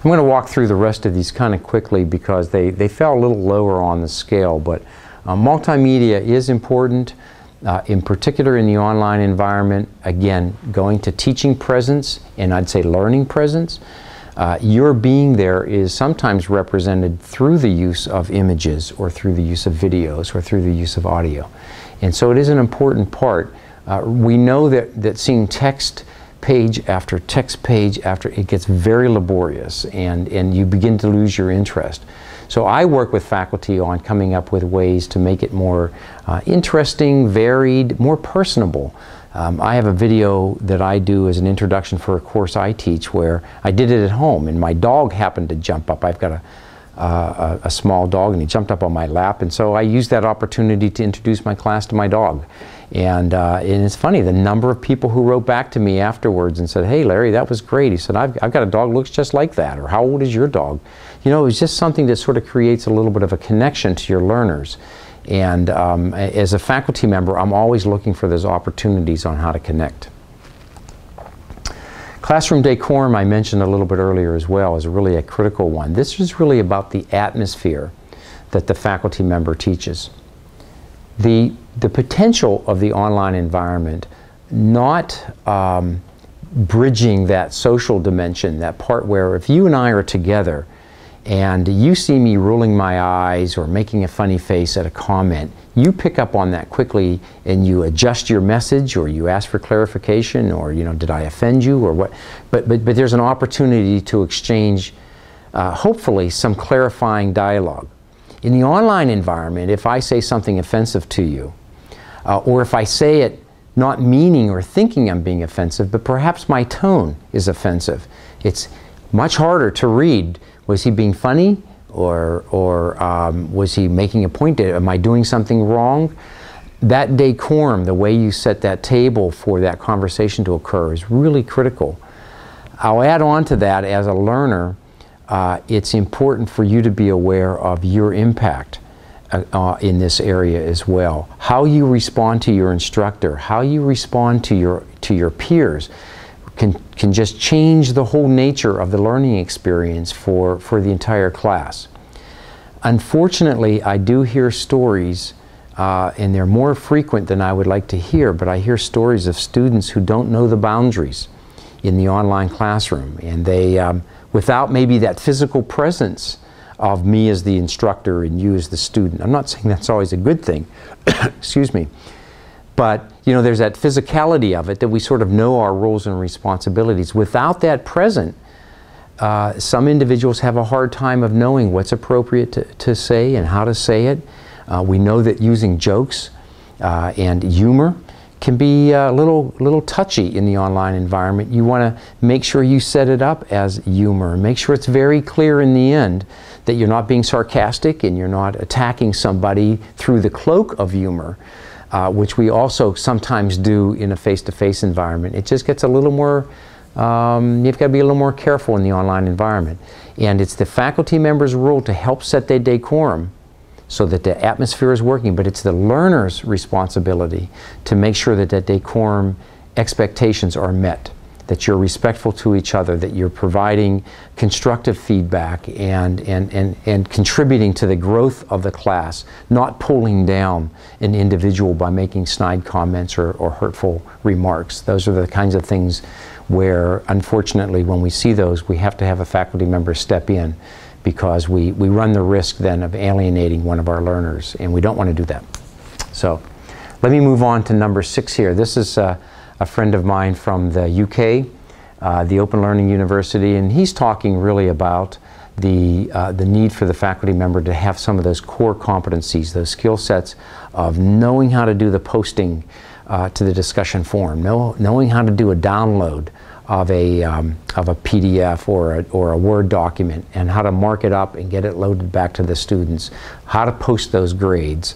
I'm going to walk through the rest of these kind of quickly because they fell a little lower on the scale, but multimedia is important, in particular in the online environment. Again, going to teaching presence, and I'd say learning presence. Your being there is sometimes represented through the use of images or through the use of videos or through the use of audio. And so it is an important part. We know that seeing text page after text page after, it gets very laborious and you begin to lose your interest. So I work with faculty on coming up with ways to make it more interesting, varied, more personable. I have a video that I do as an introduction for a course I teach where I did it at home and my dog happened to jump up. I've got a small dog and he jumped up on my lap, and so I used that opportunity to introduce my class to my dog. And it's funny, the number of people who wrote back to me afterwards and said, "Hey Larry, that was great." He said, I've got a dog that looks just like that," or "How old is your dog?" You know, it's just something that sort of creates a little bit of a connection to your learners. And as a faculty member, I'm always looking for those opportunities on how to connect. Classroom decorum, I mentioned a little bit earlier as well, is really a critical one. This is really about the atmosphere that the faculty member teaches. The potential of the online environment, not bridging that social dimension, that part where if you and I are together and you see me rolling my eyes or making a funny face at a comment, you pick up on that quickly and you adjust your message or you ask for clarification or, you know, did I offend you or what? But there's an opportunity to exchange, hopefully, some clarifying dialogue. In the online environment, if I say something offensive to you, or if I say it not meaning or thinking I'm being offensive, but perhaps my tone is offensive, it's much harder to read. Was he being funny, or was he making a point? Am I doing something wrong? That decorum, the way you set that table for that conversation to occur, is really critical. I'll add on to that, as a learner, it's important for you to be aware of your impact in this area as well. How you respond to your instructor, how you respond to your peers, can just change the whole nature of the learning experience for the entire class. Unfortunately, I do hear stories, and they're more frequent than I would like to hear, but I hear stories of students who don't know the boundaries in the online classroom, and they, without maybe that physical presence of me as the instructor and you as the student. I'm not saying that's always a good thing, excuse me, but you know, there's that physicality of it, that we sort of know our roles and responsibilities. Without that present, some individuals have a hard time of knowing what's appropriate to say and how to say it. We know that using jokes and humor can be a little touchy in the online environment. You want to make sure you set it up as humor. Make sure it's very clear in the end that you're not being sarcastic and you're not attacking somebody through the cloak of humor. Which we also sometimes do in a face-to-face environment. It just gets a little more, you've got to be a little more careful in the online environment. And it's the faculty member's role to help set their decorum so that the atmosphere is working, but it's the learner's responsibility to make sure that that decorum expectations are met, that you're respectful to each other, that you're providing constructive feedback and contributing to the growth of the class, not pulling down an individual by making snide comments or hurtful remarks. Those are the kinds of things where, unfortunately, when we see those, we have to have a faculty member step in, because we run the risk then of alienating one of our learners, and we don't want to do that. So let me move on to number 6 here. This is a friend of mine from the UK, the Open Learning University, and he's talking really about the need for the faculty member to have some of those core competencies, those skill sets of knowing how to do the posting to the discussion forum, knowing how to do a download of a PDF or a Word document, and how to mark it up and get it loaded back to the students, how to post those grades,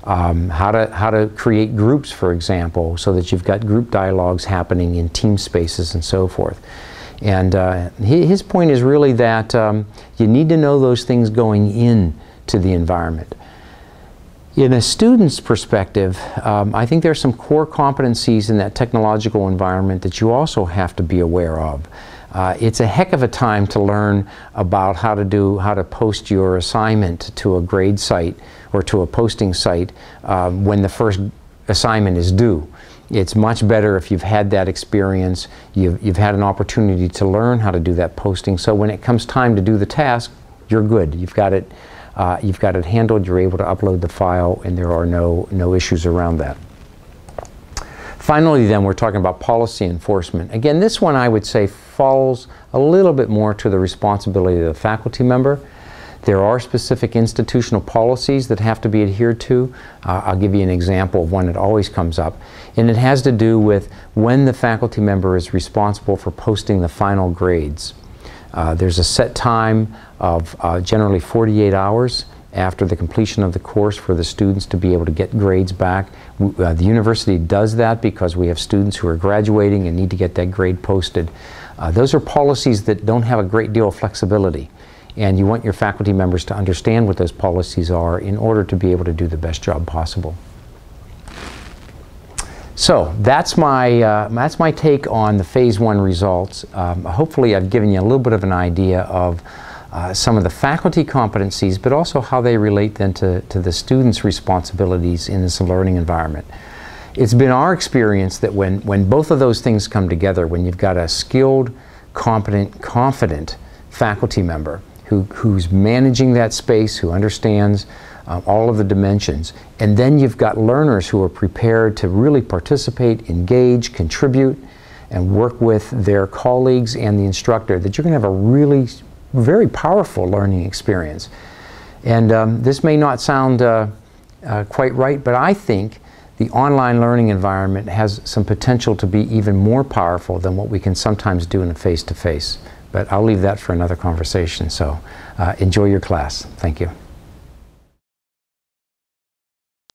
how to create groups, for example, so that you've got group dialogues happening in team spaces and so forth. And his point is really that you need to know those things going into the environment. In a student's perspective, I think there are some core competencies in that technological environment that you also have to be aware of. It's a heck of a time to learn about how to post your assignment to a grade site or to a posting site when the first assignment is due. It's much better if you've had that experience, you've had an opportunity to learn how to do that posting, so when it comes time to do the task, you're good. You've got it handled, you're able to upload the file, and there are no issues around that. Finally then, we're talking about policy enforcement. Again, this one I would say falls a little bit more to the responsibility of the faculty member. There are specific institutional policies that have to be adhered to. I'll give you an example of one that always comes up, and it has to do with when the faculty member is responsible for posting the final grades. There's a set time of generally 48 hours after the completion of the course for the students to be able to get grades back. The university does that because we have students who are graduating and need to get that grade posted. Those are policies that don't have a great deal of flexibility, and you want your faculty members to understand what those policies are in order to be able to do the best job possible. So that's my take on the Phase 1 results. Hopefully I've given you a little bit of an idea of some of the faculty competencies, but also how they relate then to the students' responsibilities in this learning environment. It's been our experience that when both of those things come together, when you've got a skilled, competent, confident faculty member who's managing that space, who understands all of the dimensions, and then you've got learners who are prepared to really participate, engage, contribute, and work with their colleagues and the instructor, that you're going to have a really very powerful learning experience. And this may not sound quite right, but I think the online learning environment has some potential to be even more powerful than what we can sometimes do in a face-to-face. But I'll leave that for another conversation, so enjoy your class. Thank you.